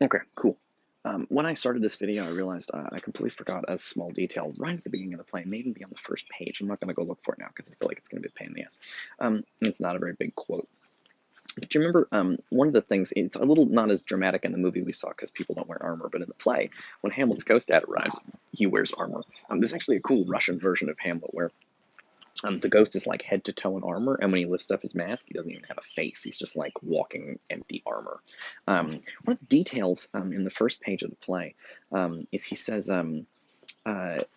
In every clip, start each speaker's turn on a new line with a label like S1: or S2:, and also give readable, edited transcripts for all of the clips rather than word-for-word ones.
S1: Okay, cool. When I started this video, I realized I completely forgot a small detail right at the beginning of the play. It may even be on the first page. I'm not going to go look for it now because I feel like it's going to be a pain in the ass. It's not a very big quote. But do you remember one of the things, it's a little not as dramatic in the movie we saw because people don't wear armor, but in the play, when Hamlet's ghost dad arrives, he wears armor. There's actually a cool Russian version of Hamlet where the ghost is like head to toe in armor, and when he lifts up his mask, he doesn't even have a face. He's just like walking empty armor. One of the details in the first page of the play is he says,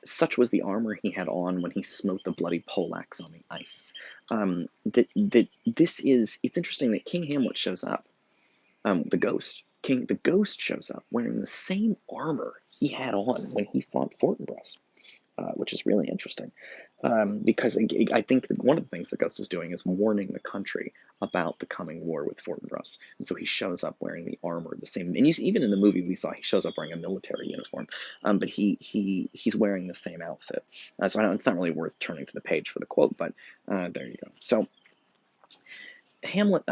S1: such was the armor he had on when he smote the bloody poleaxe on the ice. It's interesting that King Hamlet shows up, the ghost shows up wearing the same armor he had on when he fought Fortinbras, which is really interesting. Because I think that one of the things the ghost is doing is warning the country about the coming war with Fortinbras, and so he shows up wearing the armor, the same. And even in the movie we saw, he shows up wearing a military uniform, but he's wearing the same outfit. So it's not really worth turning to the page for the quote, but there you go. So Hamlet,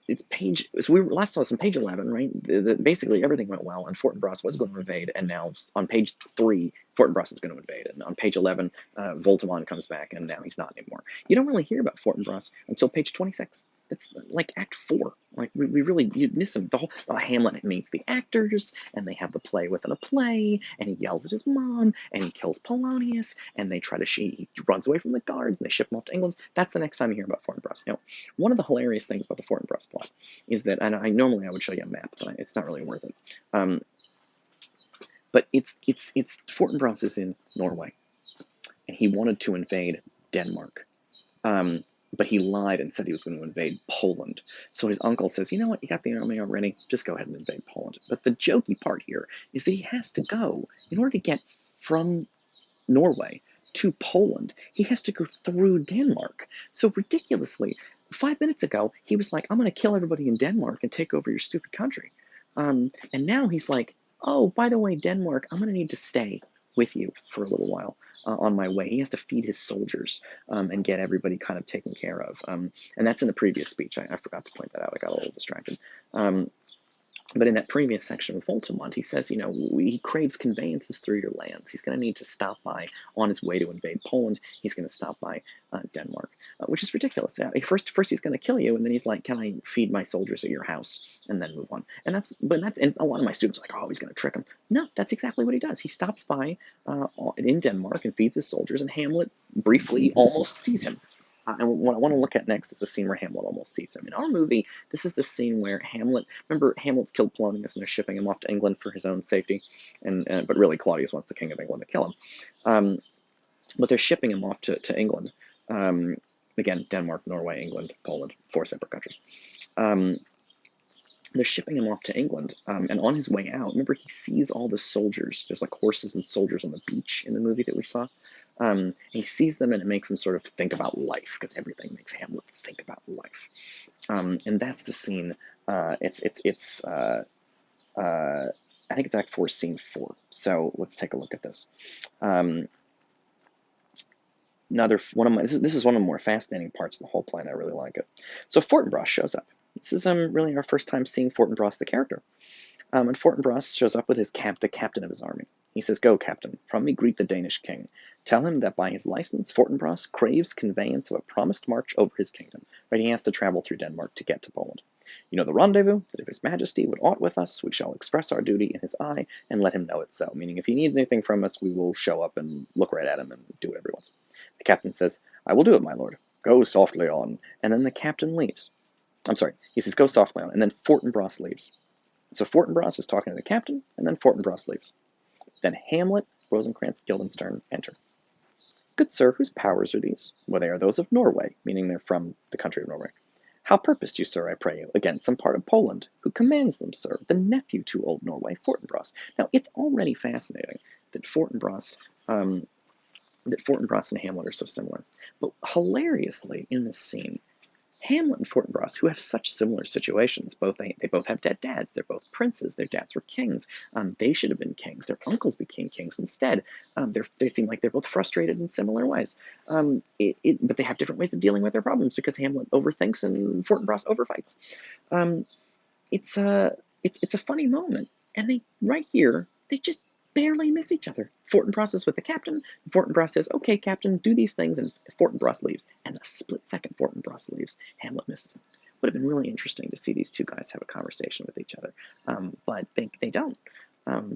S1: it's page. So we last saw this on page 11, right? Basically everything went well, and Fortinbras was going to invade, and now on page 3, Fortinbras is going to invade, and on page 11, Voltimand comes back, and now he's not anymore. You don't really hear about Fortinbras until page 26. It's like Act 4. Like we really you miss him. The whole Hamlet meets the actors, and they have the play within a play, and he yells at his mom, and he kills Polonius, and they try to he runs away from the guards, and they ship him off to England. That's the next time you hear about Fortinbras. Now, one of the hilarious things about the Fortinbras plot is that, and I normally would show you a map, but it's not really worth it. But it's Fortinbras is in Norway, and he wanted to invade Denmark. But he lied and said he was going to invade Poland. So his uncle says, you know what, you got the army already, just go ahead and invade Poland. But the jokey part here is that he has to go, in order to get from Norway to Poland, he has to go through Denmark. So ridiculously, 5 minutes ago, he was like, I'm going to kill everybody in Denmark and take over your stupid country. And now he's like, oh, by the way, Denmark, I'm going to need to stay with you for a little while on my way. He has to feed his soldiers and get everybody kind of taken care of. And that's in the previous speech. I forgot to point that out. I got a little distracted. But in that previous section with Voltimand, he says, he craves conveyances through your lands. He's going to need to stop by on his way to invade Poland. He's going to stop by Denmark, which is ridiculous. First he's going to kill you, and then he's like, "Can I feed my soldiers at your house?" And then move on. And a lot of my students are like, "Oh, he's going to trick him." No, that's exactly what he does. He stops by in Denmark and feeds his soldiers, and Hamlet briefly almost sees him. And what I want to look at next is the scene where Hamlet almost sees him. In our movie, this is the scene where Hamlet's killed Polonius and they're shipping him off to England for his own safety, but really Claudius wants the king of England to kill him. But they're shipping him off to England. Again, Denmark, Norway, England, Poland, 4 separate countries. They're shipping him off to England, and on his way out, remember, he sees all the soldiers. There's like horses and soldiers on the beach in the movie that we saw. He sees them, and it makes him sort of think about life, because everything makes Hamlet think about life. And that's the scene. I think it's Act 4, Scene 4. So let's take a look at this. This is one of the more fascinating parts of the whole play, and I really like it. So Fortinbras shows up. This is really our first time seeing Fortinbras the character. And Fortinbras shows up with the captain of his army. He says, "Go, captain, from me greet the Danish king. Tell him that by his license, Fortinbras craves conveyance of a promised march over his kingdom." Right, he has to travel through Denmark to get to Poland. "You know the rendezvous, that if his majesty would aught with us, we shall express our duty in his eye and let him know it so." Meaning, if he needs anything from us, we will show up and look right at him and do whatever he wants. The captain says, "I will do it, my lord. Go softly on." And then the captain leaves. I'm sorry, he says, "Go softly on," and then Fortinbras leaves. So Fortinbras is talking to the captain, and then Fortinbras leaves. Then Hamlet, Rosencrantz, Guildenstern enter. "Good sir, whose powers are these?" "Well, they are those of Norway," meaning they're from the country of Norway. "How purposed you, sir, I pray you, against some part of Poland?" "Who commands them, sir?" "The nephew to old Norway, Fortinbras." Now, it's already fascinating that Fortinbras and Hamlet are so similar. But hilariously, in this scene, Hamlet and Fortinbras, who have such similar situations, they both have dead dads. They're both princes. Their dads were kings. They should have been kings. Their uncles became kings instead. They seem like they're both frustrated in similar ways. But they have different ways of dealing with their problems because Hamlet overthinks and Fortinbras overfights. It's it's a funny moment, and they right here they just barely miss each other. Fortinbras is with the captain. Fortinbras says, "Okay, captain, do these things," and Fortinbras leaves. And the split second Fortinbras leaves, Hamlet misses him. Would have been really interesting to see these two guys have a conversation with each other, but they don't.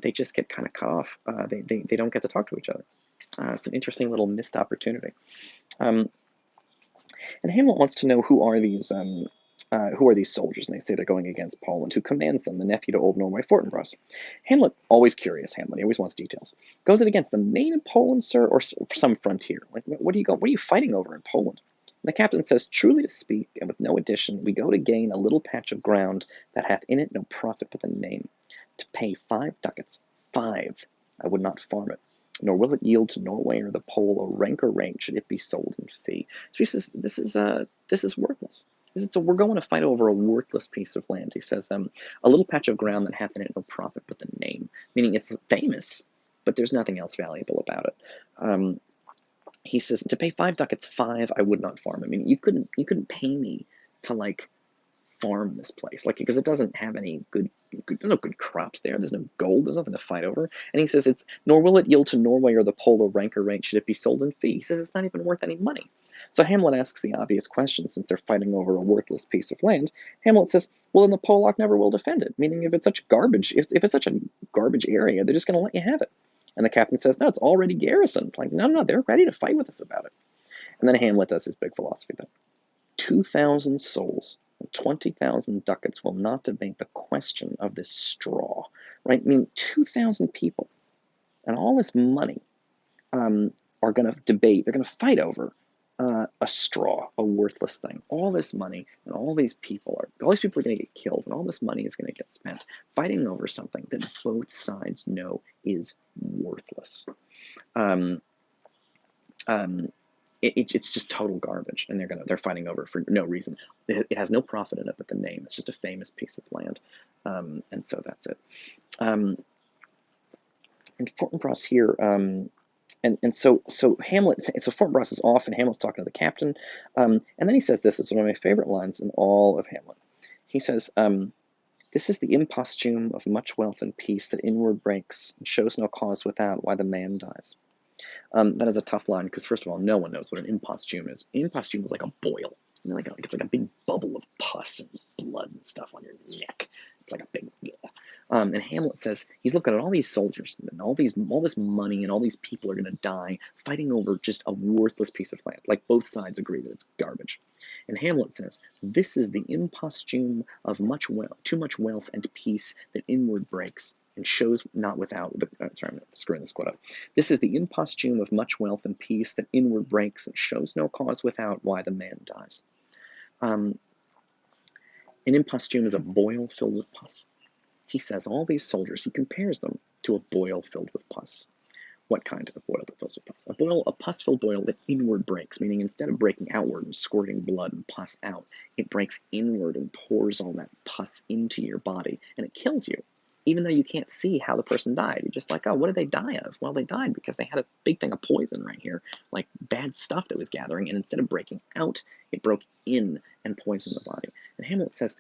S1: They just get kind of cut off. They don't get to talk to each other. It's an interesting little missed opportunity. And Hamlet wants to know who are these soldiers, and they say they're going against Poland. Who commands them? The nephew to old Norway, Fortinbras. Hamlet, always curious. Hamlet, he always wants details. Goes it against the main Poland, sir, or some frontier? Like, what are you fighting over in Poland? And the captain says, truly to speak, and with no addition, we go to gain a little patch of ground that hath in it no profit but the name. To pay 5 ducats, 5, I would not farm it, nor will it yield to Norway or the Pole a rank or rank should it be sold in fee. So he says, this is worthless. So we're going to fight over a worthless piece of land. He says, a little patch of ground that hath in it no profit but the name, meaning it's famous, but there's nothing else valuable about it. He says, to pay 5 ducats, 5, I would not farm. I mean, you couldn't pay me to like farm this place, like, because it doesn't have any there's no good crops there. There's no gold. There's nothing to fight over. And he says, nor will it yield to Norway or the Pole a rank or rank should it be sold in fee. He says it's not even worth any money. So Hamlet asks the obvious question, since they're fighting over a worthless piece of land. Hamlet says, well, then the Polak never will defend it, meaning if it's such garbage, if it's such a garbage area, they're just going to let you have it. And the captain says, no, it's already garrisoned. Like, no, they're ready to fight with us about it. And then Hamlet does his big philosophy thing. 2,000 souls, 20,000 ducats will not debate the question of this straw, right? I mean, 2,000 people and all this money are going to debate. They're going to fight over a straw, a worthless thing. All this money and all these people are going to get killed, and all this money is going to get spent fighting over something that both sides know is worthless. It's just total garbage, and they're fighting over it for no reason. It has no profit in it but the name. It's just a famous piece of land, and so that's it. And Fortinbras here, so Hamlet, so Fortinbras is off, and Hamlet's talking to the captain, and then he says this is one of my favorite lines in all of Hamlet. He says, "This is the imposthume of much wealth and peace that inward breaks and shows no cause without why the man dies." That is a tough line because, first of all, no one knows what an imposthume is. An imposthume is like a boil. I mean, it's like a big bubble of pus and blood and stuff on your neck. It's like a big. And Hamlet says he's looking at all these soldiers and all this money and all these people are going to die fighting over just a worthless piece of land. Like, both sides agree that it's garbage. And Hamlet says, "This is the imposthume of too much wealth and peace that inward breaks and shows not without." Sorry, I'm screwing this quote up. "This is the imposthume of much wealth and peace that inward breaks and shows no cause without why the man dies." An imposthume is a boil filled with pus. He says all these soldiers, he compares them to a boil filled with pus. What kind of boil that fills with pus? A pus-filled boil that inward breaks, meaning instead of breaking outward and squirting blood and pus out, it breaks inward and pours all that pus into your body, and it kills you. Even though you can't see how the person died. You're just like, oh, what did they die of? Well, they died because they had a big thing of poison right here, like bad stuff that was gathering, and instead of breaking out, it broke in and poisoned the body. And Hamlet says,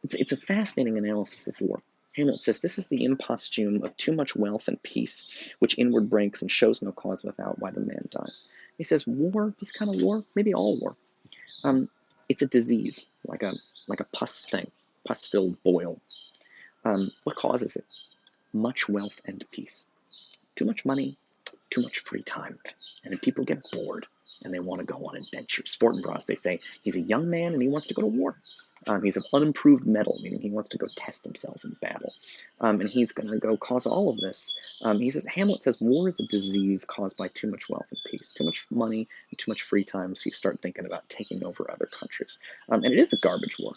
S1: it's a fascinating analysis of war. Hamlet says, this is the imposthume of too much wealth and peace, which inward breaks and shows no cause without why the man dies. He says, war, this kind of war, maybe all war, it's a disease, like a pus thing, pus-filled boil. What causes it? Much wealth and peace. Too much money, too much free time. And then people get bored and they want to go on adventures. Fortinbras, they say, he's a young man and he wants to go to war. He's of unimproved metal, meaning he wants to go test himself in battle. And he's going to go cause all of this. He says, Hamlet says, war is a disease caused by too much wealth and peace, too much money, and too much free time, so you start thinking about taking over other countries. And it is a garbage war.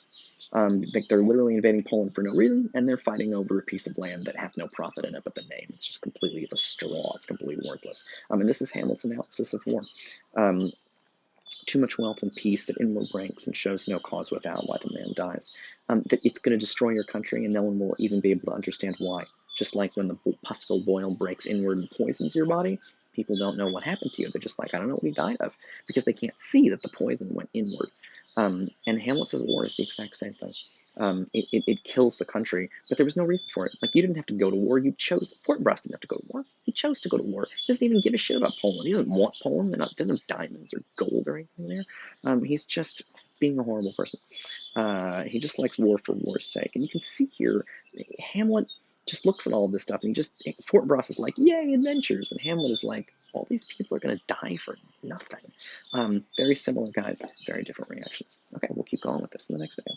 S1: They're literally invading Poland for no reason, and they're fighting over a piece of land that has no profit in it but the name. It's just it's a straw. It's completely worthless. And this is Hamlet's analysis of war. Too much wealth and peace that inward breaks and shows no cause without why the man dies. That it's going to destroy your country and no one will even be able to understand why. Just like when the pus-filled boil breaks inward and poisons your body, people don't know what happened to you. They're just like, I don't know what he died of, because they can't see that the poison went inward. And Hamlet says war is the exact same thing. It kills the country, but there was no reason for it. Like, you didn't have to go to war. You chose. Fortinbras didn't have to go to war. He chose to go to war. He doesn't even give a shit about Poland. He doesn't want Poland. He doesn't have diamonds or gold or anything there. He's just being a horrible person. He just likes war for war's sake. And you can see here, Hamlet just looks at all of this stuff, and Fortinbras is like, yay, adventures, and Hamlet is like, all these people are going to die for nothing. Very similar guys, very different reactions. Okay, we'll keep going with this in the next video.